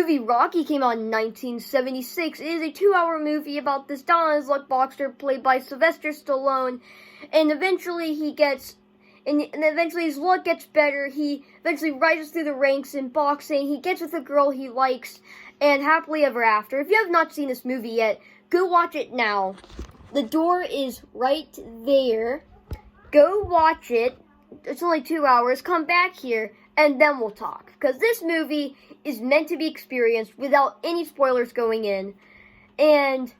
movie Rocky came out in 1976. It is a 2-hour movie about this Donald Luck boxer played by Sylvester Stallone, and eventually eventually his luck gets better. He eventually rises through the ranks in boxing. He gets with a girl he likes, and happily ever after. If you have not seen this movie yet, go watch it now. The door is right there. Go watch it. It's only 2 hours. Come back here, and then we'll talk. Because this movie is meant to be experienced without any spoilers going in. And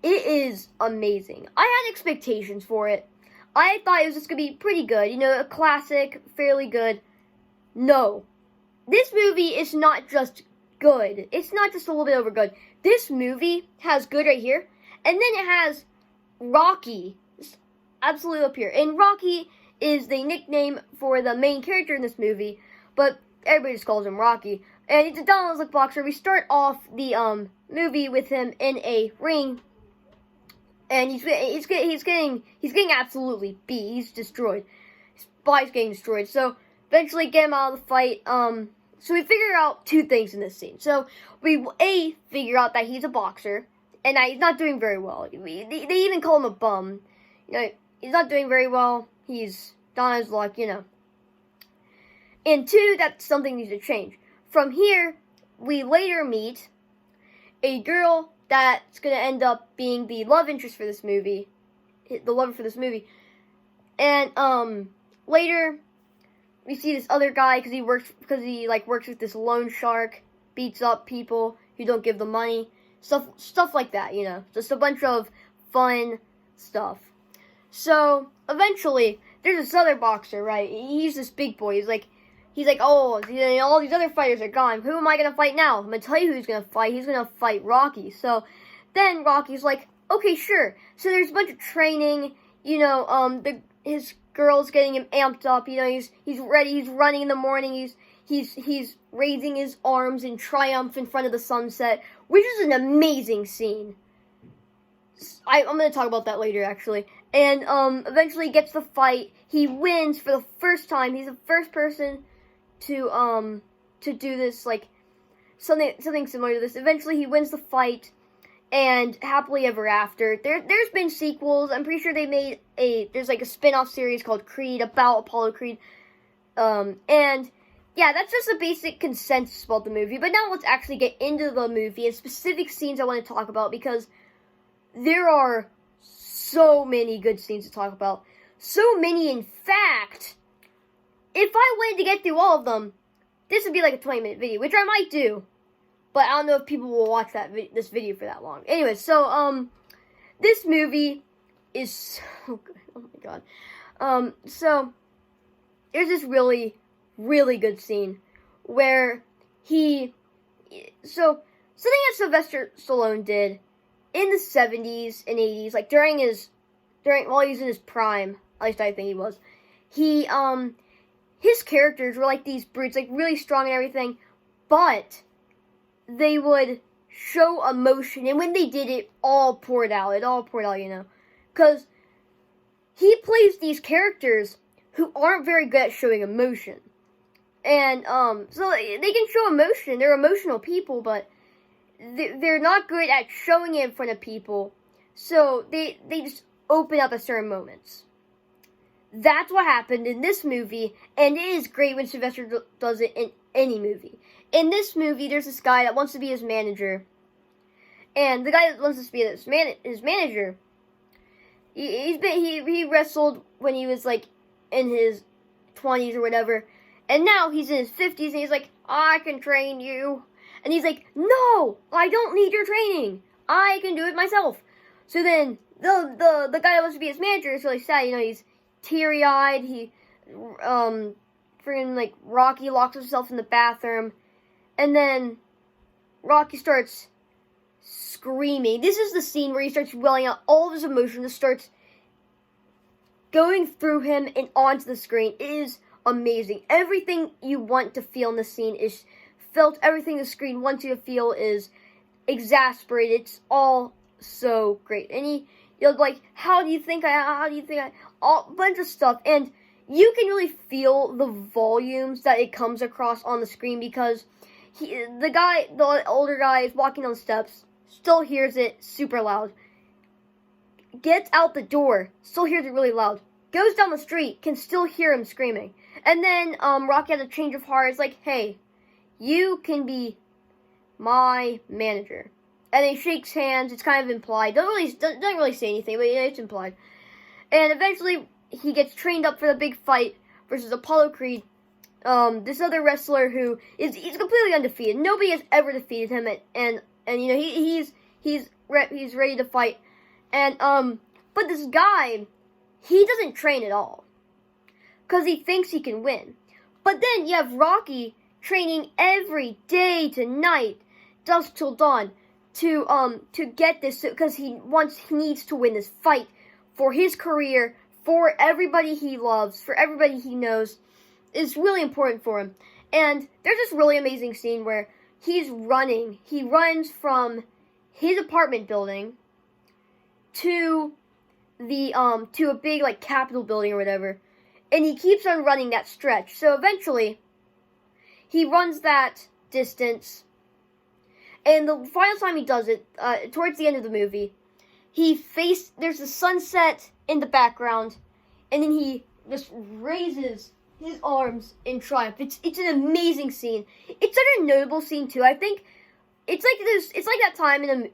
it is amazing. I had expectations for it. I thought it was just going to be pretty good. You know, a classic, fairly good. No. This movie is not just good. It's not just a little bit over good. This movie has good right here. And then it has Rocky. Absolutely up here. And Rocky is the nickname for the main character in this movie. But everybody just calls him Rocky. And he's a Donald Luck boxer. We start off the movie with him in a ring. And he's getting absolutely beat. He's destroyed. His body's getting destroyed. So eventually get him out of the fight. So we figure out two things in this scene. So we figure out that he's a boxer and that he's not doing very well. They even call him a bum. You know, he's not doing very well. He's Donald's luck, you know. And two, that something needs to change. From here, we later meet a girl that's going to end up being the love interest for this movie. The lover for this movie. And, later, we see this other guy, because he works with this loan shark, beats up people who don't give the money. Stuff like that, you know. Just a bunch of fun stuff. So, eventually, there's this other boxer, right? He's this big boy. He's like, oh, all these other fighters are gone. Who am I going to fight now? I'm going to tell you who he's going to fight. He's going to fight Rocky. So then Rocky's like, okay, sure. So there's a bunch of training. You know, his girl's getting him amped up. You know, he's ready. He's running in the morning. He's raising his arms in triumph in front of the sunset, which is an amazing scene. I'm going to talk about that later, actually. And eventually gets the fight. He wins for the first time. He's the first person to do this, like, something similar to this. Eventually, he wins the fight, and happily ever after. There's been sequels. I'm pretty sure they made there's like a spin-off series called Creed, about Apollo Creed. And, yeah, that's just a basic consensus about the movie. But now let's actually get into the movie and specific scenes I want to talk about, because there are so many good scenes to talk about. So many, in fact, if I wanted to get through all of them, this would be like a 20-minute video, which I might do. But I don't know if people will watch this video for that long. Anyway, so, this movie is so good. Oh my god. So, there's this really, really good scene where something that Sylvester Stallone did in the 70s and 80s, like while he was in his prime, at least I think he was, his characters were like these brutes, like really strong and everything, but they would show emotion, and when they did, it all poured out, you know, because he plays these characters who aren't very good at showing emotion, and, so they can show emotion, they're emotional people, but they're not good at showing it in front of people, so they just open up at certain moments. That's what happened in this movie, and it is great when Sylvester does it in any movie. In this movie, there's this guy that wants to be his manager, and the guy that wants to be his manager, he wrestled when he was like in his 20s or whatever, and now he's in his 50s, and he's like, I can train you, and he's like, no, I don't need your training, I can do it myself. So then the guy that wants to be his manager is really sad, you know, he's teary-eyed, freaking, like, Rocky locks himself in the bathroom, and then Rocky starts screaming. This is the scene where he starts welling out all of his emotion, that starts going through him and onto the screen. It is amazing. Everything you want to feel in the scene is felt. Everything the screen wants you to feel is exasperated. It's all so great. And you're like, how do you think I, a bunch of stuff, and you can really feel the volumes that it comes across on the screen, because the older guy is walking down the steps, still hears it super loud. Gets out the door, still hears it really loud. Goes down the street, can still hear him screaming. And then Rocky has a change of heart. It's like, hey, you can be my manager. And he shakes hands. It's kind of implied. Doesn't really say anything, but it's implied. And eventually, he gets trained up for the big fight versus Apollo Creed. This other wrestler he's completely undefeated. Nobody has ever defeated him, and he's ready to fight. And but this guy, he doesn't train at all because he thinks he can win. But then you have Rocky training every day to night, dusk till dawn, to get this, because he needs to win this fight for his career, for everybody he loves, for everybody he knows. Is really important for him. And there's this really amazing scene where he's running. He runs from his apartment building to a big like Capitol building or whatever. And he keeps on running that stretch. So eventually he runs that distance. And the final time he does it, towards the end of the movie, there's the sunset in the background, and then he just raises his arms in triumph. It's an amazing scene. It's such a notable scene too. I think it's like that time in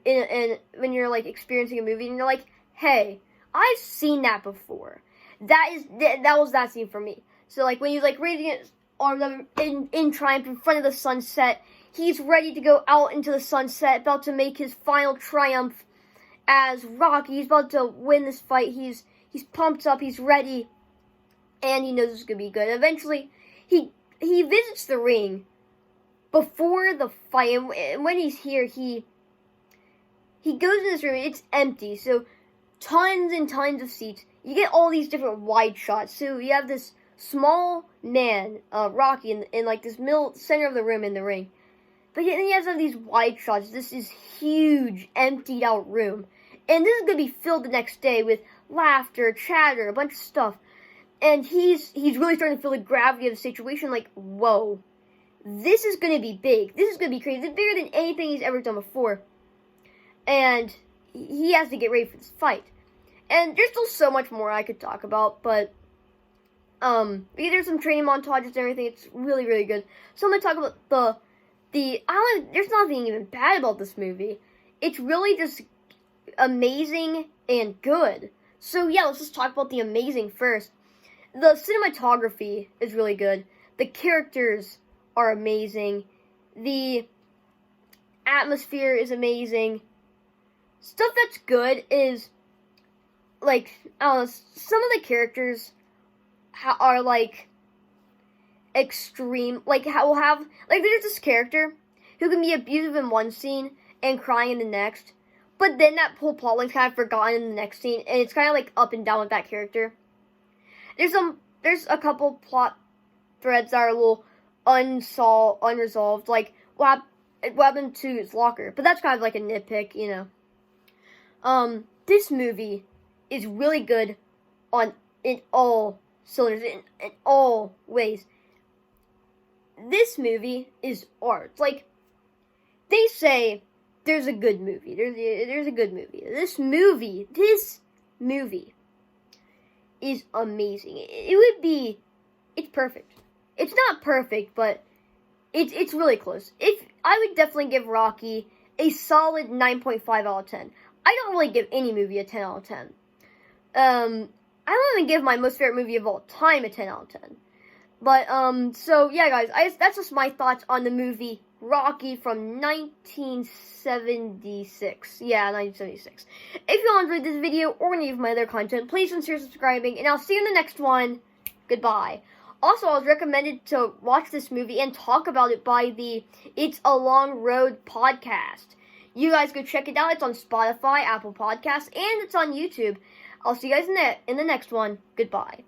when you're like experiencing a movie and you're like, hey, I've seen that before. That was that scene for me. So like when he's like raising his arms up in triumph in front of the sunset, he's ready to go out into the sunset, about to make his final triumph as Rocky. He's about to win this fight. He's pumped up. He's ready. And he knows it's going to be good. Eventually, he visits the ring before the fight. And when he's here, he goes in this room. It's empty. So, tons and tons of seats. You get all these different wide shots. So, you have this small man, Rocky, in like this center of the room in the ring. But then he has all these wide shots. This is huge, emptied out room. And this is going to be filled the next day with laughter, chatter, a bunch of stuff. And he's really starting to feel the gravity of the situation, like, whoa, this is going to be big. This is going to be crazy. It's bigger than anything he's ever done before. And he has to get ready for this fight. And there's still so much more I could talk about, but there's some training montages and everything. It's really, really good. So I'm going to talk about there's nothing even bad about this movie. It's really just amazing and good. So yeah, let's just talk about the amazing first. The cinematography is really good. The characters are amazing. The atmosphere is amazing. Stuff that's good is, like, I don't know, some of the characters are, like, extreme. Like, there's this character who can be abusive in one scene and crying in the next. But then that whole plotline's kind of forgotten in the next scene. And it's kind of, like, up and down with that character. There's a couple plot threads that are a little unresolved, like what happened to his locker, but that's kind of like a nitpick, you know. This movie is really good in all cylinders, in all ways. This movie is art. Like, they say there's a good movie. There's a good movie. This movie is amazing. It's perfect. It's not perfect, but it's really close. I would definitely give Rocky a solid 9.5 out of 10. I don't really give any movie a 10 out of 10. I don't even give my most favorite movie of all time a 10 out of 10. But, so, yeah, guys, that's just my thoughts on the movie Rocky from 1976. Yeah, 1976. If you all enjoyed this video or any of my other content, please consider subscribing, and I'll see you in the next one. Goodbye. Also, I was recommended to watch this movie and talk about it by the It's a Long Road podcast. You guys go check it out. It's on Spotify, Apple Podcasts, and it's on YouTube. I'll see you guys in the next one. Goodbye.